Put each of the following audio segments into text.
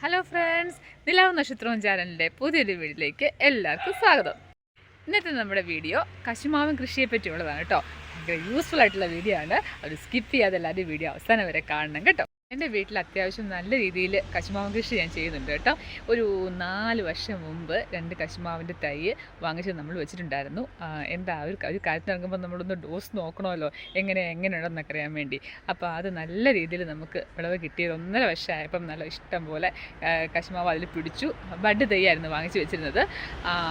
Hello friends, നിലാവ് നക്ഷത്രവും ചാനലിൻ്റെ പുതിയൊരു വീഡിയോയിലേക്ക് എല്ലാവർക്കും സ്വാഗതം. ഇന്നത്തെ നമ്മുടെ വീഡിയോ കശുമാവൻ കൃഷിയെ പറ്റിയുള്ളതാണ് കേട്ടോ. ഭയങ്കര യൂസ്ഫുൾ ആയിട്ടുള്ള വീഡിയോ ആണ്. അത് സ്കിപ്പ് ചെയ്യാതെ എല്ലാവരും വീഡിയോ അവസാനം വരെ കാണണം കേട്ടോ. എൻ്റെ വീട്ടിൽ അത്യാവശ്യം നല്ല രീതിയിൽ കശുമാവൻ കൃഷി ഞാൻ ചെയ്യുന്നുണ്ട് കേട്ടോ. ഒരു 4 വർഷം മുമ്പ് 2 കശുമാവിൻ്റെ തൈ വാങ്ങിച്ച് നമ്മൾ വെച്ചിട്ടുണ്ടായിരുന്നു. എന്താ ഒരു കാര്യത്തിന് ഇറങ്ങുമ്പോൾ നമ്മളൊന്ന് ഡോസ് നോക്കണമല്ലോ, എങ്ങനെയുണ്ടെന്നൊക്കെ അറിയാൻ വേണ്ടി. അപ്പോൾ അത് നല്ല രീതിയിൽ നമുക്ക് വിളവ് കിട്ടിയത് 1.5 വർഷമായപ്പം നല്ല ഇഷ്ടം പോലെ കശുമാവ് അതിൽ പിടിച്ചു. ബഡ് തൈയായിരുന്നു വാങ്ങിച്ച് വെച്ചിരുന്നത്.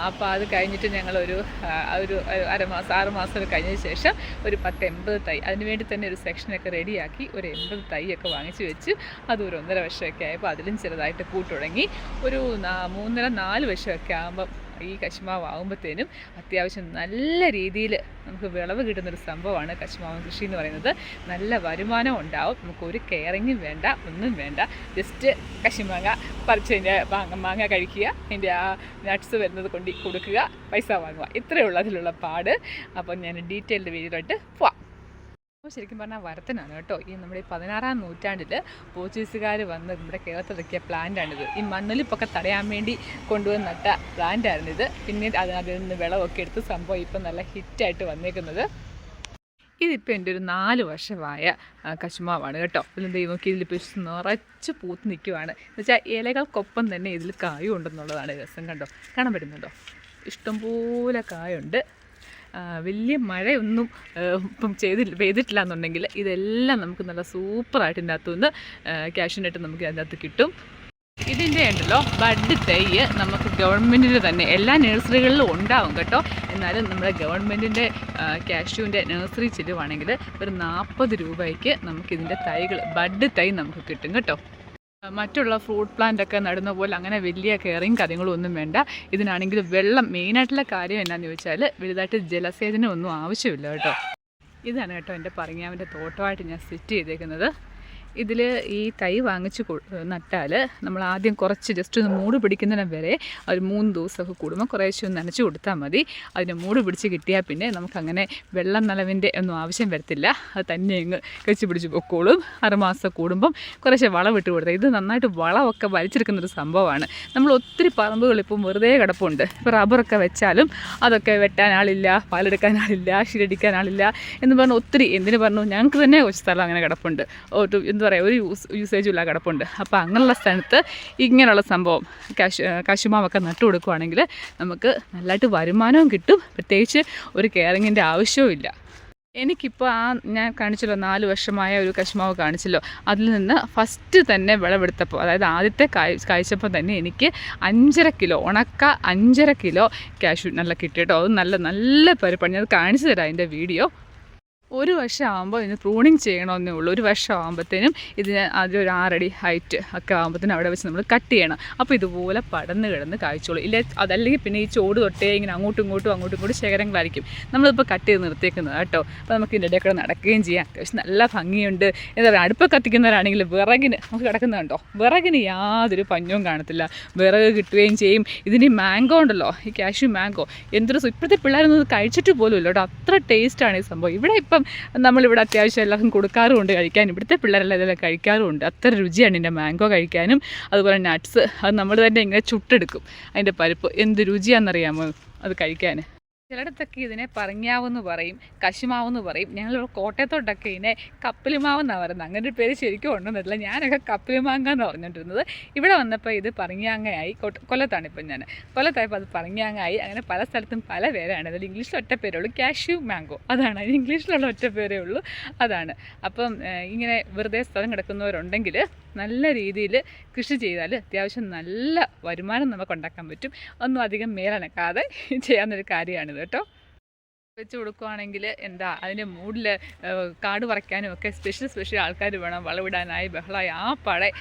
അപ്പോൾ അത് കഴിഞ്ഞിട്ട് ഞങ്ങളൊരു 6 മാസം കഴിഞ്ഞതിന് ശേഷം ഒരു 10-80 തൈ അതിനുവേണ്ടി തന്നെ ഒരു സെക്ഷനൊക്കെ റെഡിയാക്കി ഒരു 80 തൈയൊക്കെ വാങ്ങിച്ച് വെച്ച് അത് ഒരു 1.5 വർഷമൊക്കെ ആയപ്പോൾ അതിലും ചെറുതായിട്ട് പൂട്ട് തുടങ്ങി. ഒരു 3.5-4 വർഷമൊക്കെ ആകുമ്പം ഈ കശുമാവ് ആകുമ്പോഴത്തേനും അത്യാവശ്യം നല്ല രീതിയിൽ നമുക്ക് വിളവ് കിട്ടുന്നൊരു സംഭവമാണ് കശുമാവൻ കൃഷി എന്ന് പറയുന്നത്. നല്ല വരുമാനം ഉണ്ടാവും. നമുക്കൊരു കെയറിങ്ങും വേണ്ട, ഒന്നും വേണ്ട. ജസ്റ്റ് കശുമാങ്ങ പറിച്ച് മാങ്ങ കഴിക്കുക, അതിൻ്റെ ആ നട്ട്സ് വരുന്നത് കൊണ്ട് കൊടുക്കുക, പൈസ വാങ്ങുക. ഇത്രയേ ഉള്ളൂ അതിലുള്ള പാട്. അപ്പം ഞാൻ ഡീറ്റെയിൽഡ് വീഡിയോയിലോട്ട് പോവാം. ശരിക്കും പറഞ്ഞാൽ വരത്തനാണ് കേട്ടോ. ഈ നമ്മുടെ 16-ാം നൂറ്റാണ്ടിൽ പോർച്ചുഗീസുകാർ വന്ന് നമ്മുടെ കേരളത്തിലിറക്കിയ പ്ലാന്റാണിത്. ഈ മണ്ണൊലിപ്പൊക്കെ തടയാൻ വേണ്ടി കൊണ്ടുവന്ന് നട്ട പ്ലാന്റായിരുന്നിത്. പിന്നീട് അതിൽ നിന്ന് വിളവൊക്കെ എടുത്ത് സംഭവം ഇപ്പം നല്ല ഹിറ്റായിട്ട് വന്നേക്കുന്നത്. ഇതിപ്പോൾ എൻ്റെ ഒരു 4 വർഷമായ കശുമാവാണ് കേട്ടോ. ഇതിൽ നോക്കി ഇതിലിപ്പോൾ നിറച്ച് പൂത്ത് നിൽക്കുവാണ്. എന്ന് വെച്ചാൽ ഇലകൾക്കൊപ്പം തന്നെ ഇതിൽ കായും ഉണ്ടെന്നുള്ളതാണ് രസം. കണ്ടോ, കാണാൻ പറ്റുന്നുണ്ടോ? ഇഷ്ടംപോലെ കായുണ്ട്. വലിയ മഴയൊന്നും ഇപ്പം പെയ്തിട്ടില്ല എന്നുണ്ടെങ്കിൽ ഇതെല്ലാം നമുക്ക് നല്ല സൂപ്പറായിട്ട് ഇതിൻ്റെ അകത്തുനിന്ന് ക്യാഷ്യൂനട്ട് നമുക്ക് അതിൻ്റെ അകത്ത് കിട്ടും. ഇതിൻ്റെ ഉണ്ടല്ലോ ബഡ് തൈ നമുക്ക് ഗവൺമെൻറ്റിൻ്റെ തന്നെ എല്ലാ നഴ്സറികളിലും ഉണ്ടാവും കേട്ടോ. എന്നാലും നമ്മുടെ ഗവൺമെൻറ്റിൻ്റെ കാഷ്യൂവിൻ്റെ നഴ്സറി ചെല്ലുവാണെങ്കിൽ ഒരു 40 രൂപയ്ക്ക് നമുക്കിതിൻ്റെ തൈകൾ ബഡ് തൈ നമുക്ക് കിട്ടും കേട്ടോ. മറ്റുള്ള ഫ്രൂട്ട് പ്ലാന്റ് ഒക്കെ നടുന്ന പോലെ അങ്ങനെ വലിയ കെയറിങ് കാര്യങ്ങളും ഒന്നും വേണ്ട. ഇതിനാണെങ്കിൽ വെള്ളം മെയിനായിട്ടുള്ള കാര്യം എന്നാന്ന് ചോദിച്ചാൽ വലുതായിട്ട് ജലസേചനം ഒന്നും ആവശ്യമില്ല കേട്ടോ. ഇതാണ് കേട്ടോ എൻ്റെ പറങ്ങാവിൻ്റെ തോട്ടമായിട്ട് ഞാൻ സെറ്റ് ചെയ്തേക്കുന്നത്. ഇതിൽ ഈ തൈ വാങ്ങിച്ച് നട്ടാൽ നമ്മൾ ആദ്യം കുറച്ച് ജസ്റ്റ് ഒന്ന് മൂട് പിടിക്കുന്നതിന് വരെ ഒരു 3 ദിവസമൊക്കെ കൂടുമ്പോൾ കുറേശ്ശെ ഒന്ന് നനച്ച് കൊടുത്താൽ മതി. അതിന് മൂട് പിടിച്ച് കിട്ടിയാൽ പിന്നെ നമുക്കങ്ങനെ വെള്ളം നനവിൻ്റെ ഒന്നും ആവശ്യം വരത്തില്ല. അത് തന്നെ അങ്ങ് കഴിച്ച് പിടിച്ച് പൊക്കോളും. 6 മാസം കൂടുമ്പം കുറേശ്ശെ വളമിട്ട് കൊടുത്താൽ ഇത് നന്നായിട്ട് വളമൊക്കെ വലിച്ചെടുക്കുന്നൊരു സംഭവമാണ്. നമ്മൾ ഒത്തിരി പറമ്പുകൾ ഇപ്പം വെറുതെ കിടപ്പുണ്ട്. ഇപ്പോൾ റബ്ബറൊക്കെ വെച്ചാലും അതൊക്കെ വെട്ടാൻ ആളില്ല, പാലെടുക്കാൻ ആളില്ല, ക്ഷീരടിക്കാൻ ആളില്ല എന്ന് പറഞ്ഞ് ഒത്തിരി എന്തിനു പറഞ്ഞു ഞങ്ങൾക്ക് തന്നെ കുറച്ച് സ്ഥലം അങ്ങനെ കിടപ്പുണ്ട്. എന്താ പറയുക, ഒരു യൂസേജും ഇല്ല കിടപ്പുണ്ട്. അപ്പോൾ അങ്ങനെയുള്ള സ്ഥലത്ത് ഇങ്ങനെയുള്ള സംഭവം കശുമാവൊക്കെ നട്ടു കൊടുക്കുകയാണെങ്കിൽ നമുക്ക് നല്ലതായിട്ട് വരുമാനവും കിട്ടും. പ്രത്യേകിച്ച് ഒരു കെയറിങ്ങിൻ്റെ ആവശ്യവും ഇല്ല. എനിക്കിപ്പോൾ ഞാൻ കാണിച്ചല്ലോ 4 വർഷമായ ഒരു കശുമാവ് കാണിച്ചല്ലോ, അതിൽ നിന്ന് ഫസ്റ്റ് തന്നെ വിളവെടുത്തപ്പോൾ, അതായത് ആദ്യത്തെ കായ്ച്ചപ്പോൾ തന്നെ എനിക്ക് 5.5 കിലോ ഉണക്ക 5.5 കിലോ കാഷ്യൂ നല്ല കിട്ടിയിട്ടോ. അത് നല്ല പരിപാടി. ഞാൻ കാണിച്ചു തരാം അതിൻ്റെ വീഡിയോ. 1 വർഷം ആകുമ്പോൾ ഇതിന് പ്രൂണിങ് ചെയ്യണമെന്നേ ഉള്ളൂ. 1 വർഷം ആകുമ്പോഴത്തേനും ഇതിന് അതിലൊരു 6 അടി ഹൈറ്റ് ഒക്കെ ആകുമ്പോഴത്തേനും അവിടെ വെച്ച് നമ്മൾ കട്ട് ചെയ്യണം. അപ്പോൾ ഇതുപോലെ പടന്ന് കിടന്ന് കായ്ച്ചോളൂ. ഇല്ല അതല്ലെങ്കിൽ പിന്നെ ഈ ചോട് തൊട്ടേ ഇങ്ങനെ അങ്ങോട്ടും ഇങ്ങോട്ടും ശേഖരങ്ങളായിരിക്കും നമ്മളിപ്പോൾ കട്ട് ചെയ്ത് നിർത്തിയേക്കുന്നത് കേട്ടോ. അപ്പോൾ നമുക്ക് ഇതിൻ്റെ ഇടയിൽ കൂടെ നടക്കുകയും ചെയ്യാം. അത്യാവശ്യം നല്ല ഭംഗിയുണ്ട്. എന്താ പറയുക, അടുപ്പ് കത്തിക്കുന്നവരാണെങ്കിൽ വിറകിന് നമുക്ക് കിടക്കുന്നുണ്ടോ, വിറകിന് യാതൊരു പഞ്ഞവും കാണത്തില്ല. വിറക് കിട്ടുകയും ചെയ്യും. ഇതിന് മാംഗോ ഉണ്ടല്ലോ, ഈ കാഷ്യൂ മാംഗോ, എന്തൊരു ഇപ്പോഴത്തെ പിള്ളേരൊന്നും കഴിച്ചിട്ട് പോലും ഇല്ല കേട്ടോ. അത്ര ടേസ്റ്റാണ് ഈ സംഭവം. ഇവിടെ ഇപ്പം നമ്മളിവിടെ അത്യാവശ്യം എല്ലാവർക്കും കൊടുക്കാറുമുണ്ട് കഴിക്കാൻ. ഇവിടുത്തെ പിള്ളേരെല്ലാം ഇതെല്ലാം കഴിക്കാറുമുണ്ട്. അത്ര രുചിയാണ് ഇതിൻ്റെ മാംഗോ കഴിക്കാനും. അതുപോലെ നട്ട്സ് അത് നമ്മൾ തന്നെ ഇങ്ങനെ ചുട്ടെടുക്കും. അതിൻ്റെ പരിപ്പ് എന്ത് രുചിയാണെന്നറിയാമോ അത് കഴിക്കാൻ. ചിലയിടത്തൊക്കെ ഇതിനെ പറങ്ങാവെന്ന് പറയും, കശുമാവെന്ന് പറയും. ഞങ്ങളിവിടെ കോട്ടയത്തോട്ടൊക്കെ ഇതിനെ കപ്പലിമാവെന്നാണ് പറയുന്നത്. അങ്ങനെ ഒരു പേര് ശരിക്കും ഉണ്ടെന്നില്ല. ഞാനൊക്കെ കപ്പലിമാങ്ങ എന്ന് പറഞ്ഞിട്ടിരുന്നത്. ഇവിടെ വന്നപ്പോൾ ഇത് പറങ്ങാങ്ങയായി. കൊല്ലത്താണ് ഇപ്പം ഞാൻ. കൊല്ലത്തായപ്പോൾ അത് പറങ്ങാങ്ങയായി. അങ്ങനെ പല സ്ഥലത്തും പല പേരാണ്. അതിൽ ഇംഗ്ലീഷിൽ ഒറ്റ പേരേ ഉള്ളൂ, കാഷ്യൂ മാംഗോ. അതാണ് അതിന് ഇംഗ്ലീഷിലുള്ള ഒറ്റ പേരേ ഉള്ളൂ, അതാണ്. അപ്പം ഇങ്ങനെ വെറുതെ സ്ഥലം കിടക്കുന്നവരുണ്ടെങ്കിൽ നല്ല രീതിയിൽ കൃഷി ചെയ്താൽ അത്യാവശ്യം നല്ല വരുമാനം നമുക്ക് ഉണ്ടാക്കാൻ പറ്റും. ഒന്നും അധികം മേലനക്കാതെ ചെയ്യാവുന്നൊരു കാര്യമാണിത് കേട്ടോ. വെച്ച് കൊടുക്കുകയാണെങ്കിൽ എന്താ അതിൻ്റെ മൂഡിൽ കാട് പറിക്കാനും ഒക്കെ സ്പെഷ്യൽ ആൾക്കാർ വേണം. വളവിടാനായി ബഹളമായി ആ പഴയ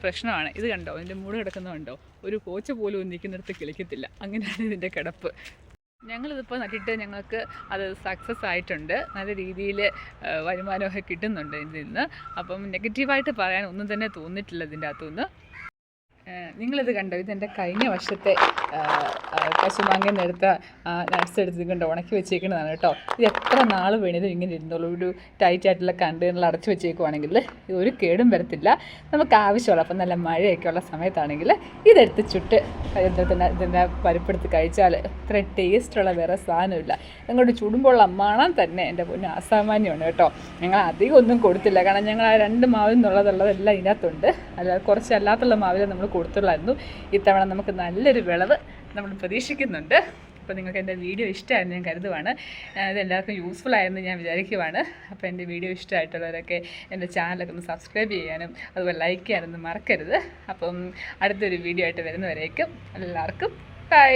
പ്രശ്നമാണ്. ഇത് കണ്ടോ, ഇതിൻ്റെ മൂട് കിടക്കുന്നതുണ്ടോ, ഒരു പോച്ച പോലും നിൽക്കുന്നിടത്ത് കിളിക്കത്തില്ല. അങ്ങനെയാണ് ഇതിൻ്റെ കിടപ്പ്. ഞങ്ങളിതിപ്പോൾ നട്ടിട്ട് ഞങ്ങൾക്ക് അത് സക്സസ് ആയിട്ടുണ്ട്. നല്ല രീതിയിൽ വരുമാനമൊക്കെ കിട്ടുന്നുണ്ട് ഇതിൽ നിന്ന്. അപ്പം നെഗറ്റീവായിട്ട് പറയാൻ ഒന്നും തന്നെ തോന്നിയിട്ടില്ല ഇതിൻ്റെ അകത്തുനിന്ന്. നിങ്ങളിത് കണ്ടോ, ഇതെൻ്റെ കഴിഞ്ഞ വർഷത്തെ കശുമാങ്ങയിൽ നിന്ന് എടുത്ത നട്ട്സ് എടുത്ത് കണ്ടോ ഉണക്കി വെച്ചേക്കുന്നതാണ് കേട്ടോ. ഇത് എത്ര നാൾ വേണേലും ഇങ്ങനെ ഇരുന്നുള്ളൂ. ഒരു ടൈറ്റ് ആയിട്ടുള്ള കണ്ടെയ്നറിൽ അടച്ചു വെച്ചേക്കുവാണെങ്കിൽ ഇത് ഒരു കേടും വരത്തില്ല. നമുക്ക് ആവശ്യമുള്ള അപ്പം നല്ല മഴയൊക്കെ ഉള്ള സമയത്താണെങ്കിൽ ഇതെടുത്ത് ചുട്ട് ഇതിൻ്റെ പരിപ്പെടുത്ത് കഴിച്ചാൽ ഇത്ര ടേസ്റ്റുള്ള വേറെ സാധനമില്ല. അങ്ങോട്ട് ചുടുമ്പോൾ മണം തന്നെ എൻ്റെ പൊന്നു അസാമാന്യമാണ് കേട്ടോ. ഞങ്ങൾ അധികം ഒന്നും കൊടുത്തില്ല, കാരണം ഞങ്ങൾ ആ 2 മാവിൽ നിന്നുള്ളതെല്ലാം ഇതിനകത്തുണ്ട്. അല്ലാതെ കുറച്ചല്ലാത്തുള്ള മാവിൽ നമ്മൾ കൊടുത്തുള്ളായിരുന്നു. ഇത്തവണ നമുക്ക് നല്ലൊരു വിളവ് നമ്മൾ പ്രതീക്ഷിക്കുന്നുണ്ട്. അപ്പോൾ നിങ്ങൾക്ക് എൻ്റെ വീഡിയോ ഇഷ്ടമായിരുന്നു ഞാൻ കരുതുവാണ്. ഇതെല്ലാവർക്കും യൂസ്ഫുൾ ആയെന്ന് ഞാൻ വിചാരിക്കുവാണ്. അപ്പോൾ എൻ്റെ വീഡിയോ ഇഷ്ടമായിട്ടുള്ളവരൊക്കെ എൻ്റെ ചാനലൊക്കെ ഒന്ന് സബ്സ്ക്രൈബ് ചെയ്യാനും അതുപോലെ ലൈക്ക് ചെയ്യാനൊന്നും മറക്കരുത്. അപ്പം അടുത്തൊരു വീഡിയോ ആയിട്ട് വരുന്നവരേക്കും എല്ലാവർക്കും ബൈ.